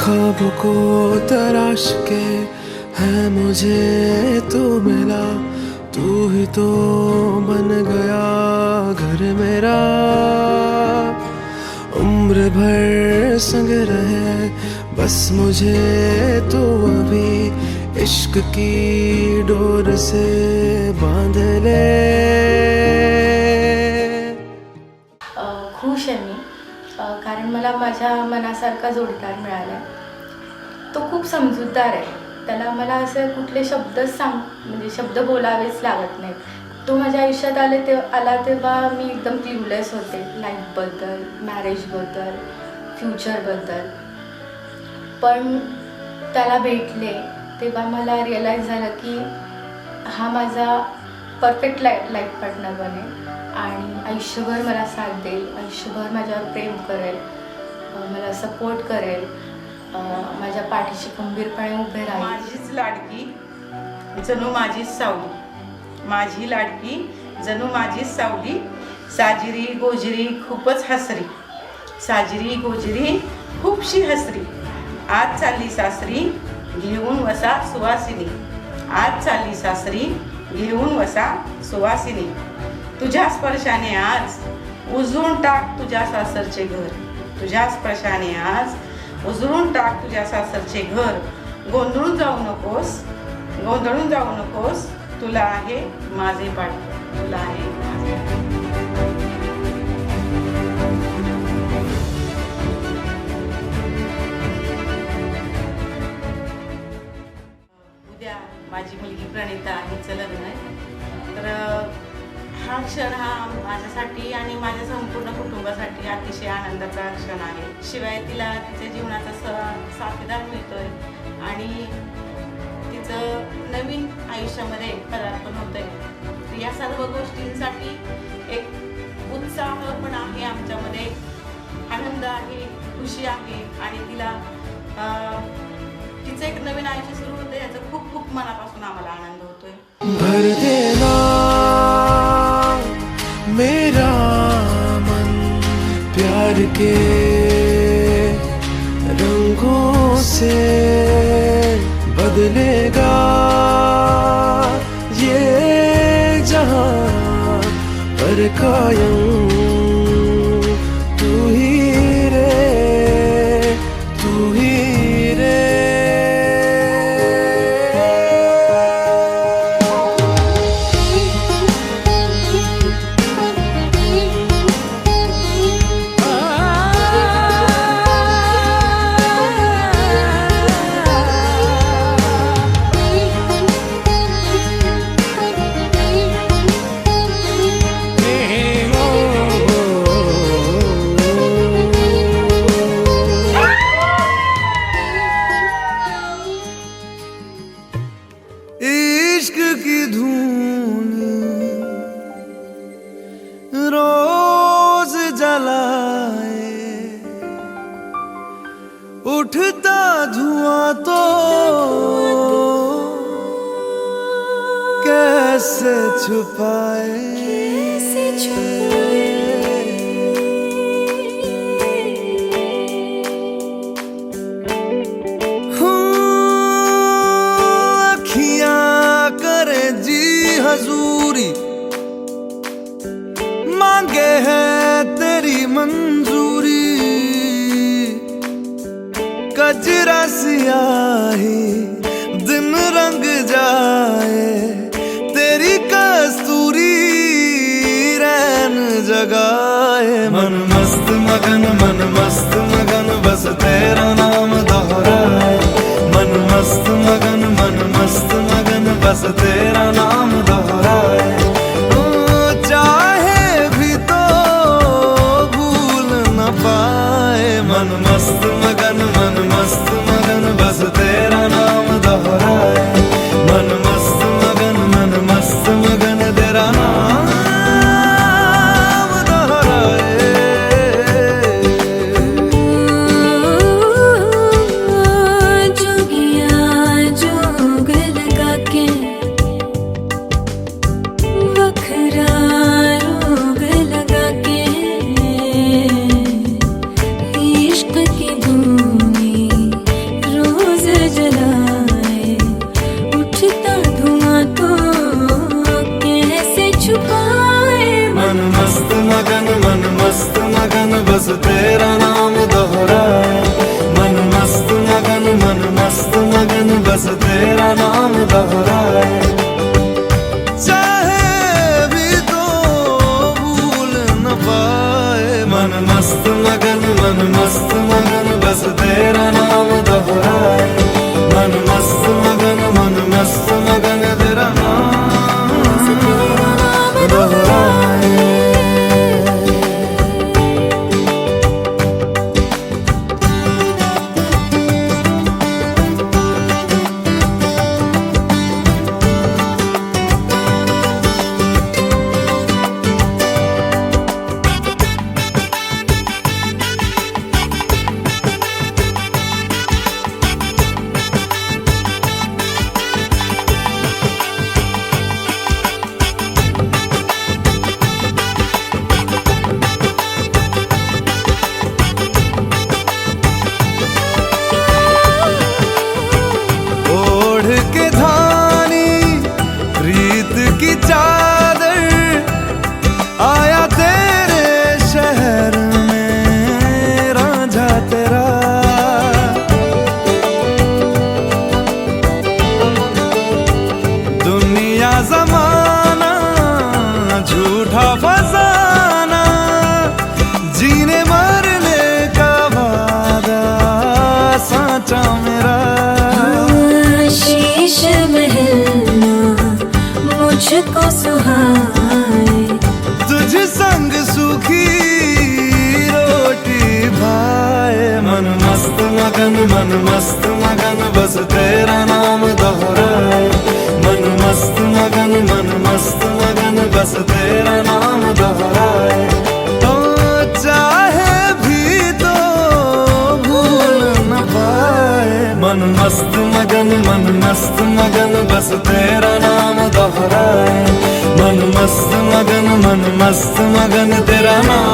ख्वाबों को तराश के है मुझे तू मिला, तू ही तो बन गया घर मेरा। उम्र भर संग रहे बस मुझे तू अभी इश्क की डोर से बांध ले। खुश आहे मी, कारण मला माझ्या मनासारखा जोडीदार मिळाला आहे. तो खूप समजूतदार आहे. त्याला मला असं कुठले म्हणजे शब्द बोलावेच लागत नाहीत. तो माझ्या आयुष्यात आला तेव्हा मी एकदम क्ल्यूलेस होते लाईफबद्दल, मॅरेजबद्दल, फ्युचरबद्दल. पण त्याला भेटले तेव्हा मला रिअलाईज झालं की हा माझा परफेक्ट लाईफ पार्टनर बनेल आणि आयुष्यभर मला साथ देईल, आयुष्यभर माझ्यावर प्रेम करेल, मला सपोर्ट करेल, माझ्या पाठीशी खंबीरपणे उभे राहील. माझीच लाडकी जणू माझीच सावली, माझी लाडकी जणू माझीच सावली. साजिरी गोजरी खूपच हसरी, साजिरी गोजरी खूपशी हसरी. आज चालली सासरी घेऊन वसा सुवासिनी, आज चालली सासरी घेऊन वसा सुवासिनी. तुझ्या स्पर्शाने आज उजळून टाक तुझ्या सासरचे घर, तुझ्या स्पर्शाने आज उजळून टाक तुझ्या सासरचे घर. गोंधळून जाऊ नकोस, गोंधळून जाऊ नकोस, तुला आहे माझे पाठबळ, तुला आहे माझे. उद्या माझी मुलगी प्रणिता हिचं लग्न आहे. तर हा क्षण हा माझ्यासाठी आणि माझ्या संपूर्ण कुटुंबासाठी अतिशय आनंदाचा क्षण आहे. शिवाय तिला तिच्या जीवनाचा साथीदार मिळतोय आणि तिचं नवीन आयुष्यामध्ये पदार्पण होतंय. तर या सर्व गोष्टींसाठी एक उत्साह पण आहे आमच्यामध्ये, आनंद आहे, खुशी आहे आणि तिला तिचं एक नवीन आयुष्य सुरू होतं याचा खूप खूप मनापासून आम्हाला आनंद होतोय. भर देना मेरा मन प्यार के रंगों से, बदलेगा ये जहां पर कायम तू ही रे, तू ही रे. इश्क की धून रोज जलाए, उठता धुआं तो कैसे छुपाए. हजूरी मांगे है तेरी मंजूरी, कजरा सियाही दिन रंग जाए, तेरी कस्तूरी रैन जगाए. मन मस्त मगन बस तेरा नाम दोहराए. मन मस्त मगन बस तेरा नाम दोहराए. चाहे भी तो भूल न पाए. मन मस्त मगन बस तेरा नाम दोहराए. मन मस्त मगन तेरा नाम दोहराए. मगन मन मस्त मगन बस तेरा नाम दोहराए मन मस्त मगन बस तेरा नाम दोहराए चाहे भी तो भूल न पाए मन मस्त मगन बस तेरा नाम दोहराए मन मस्त मगन तेरा नाम दोहराए के धानी प्रीत की चादर आया तेरे शहर में रांझा तेरा दुनिया जमाना झूठा फसाना जीने मरने का वादा साचा मेरा मुझको सुहाए तुझ संग सूखी रोटी भाए मन मस्त मगन बस तेरा नाम दोहराए मन मस्त मगन बस तेरा नाम दोहराए तो चाहे भी तो भूल न पाए मन मस्त मगन बस तेरा नाम दोहराए मन मस्त मगन तेरा नाम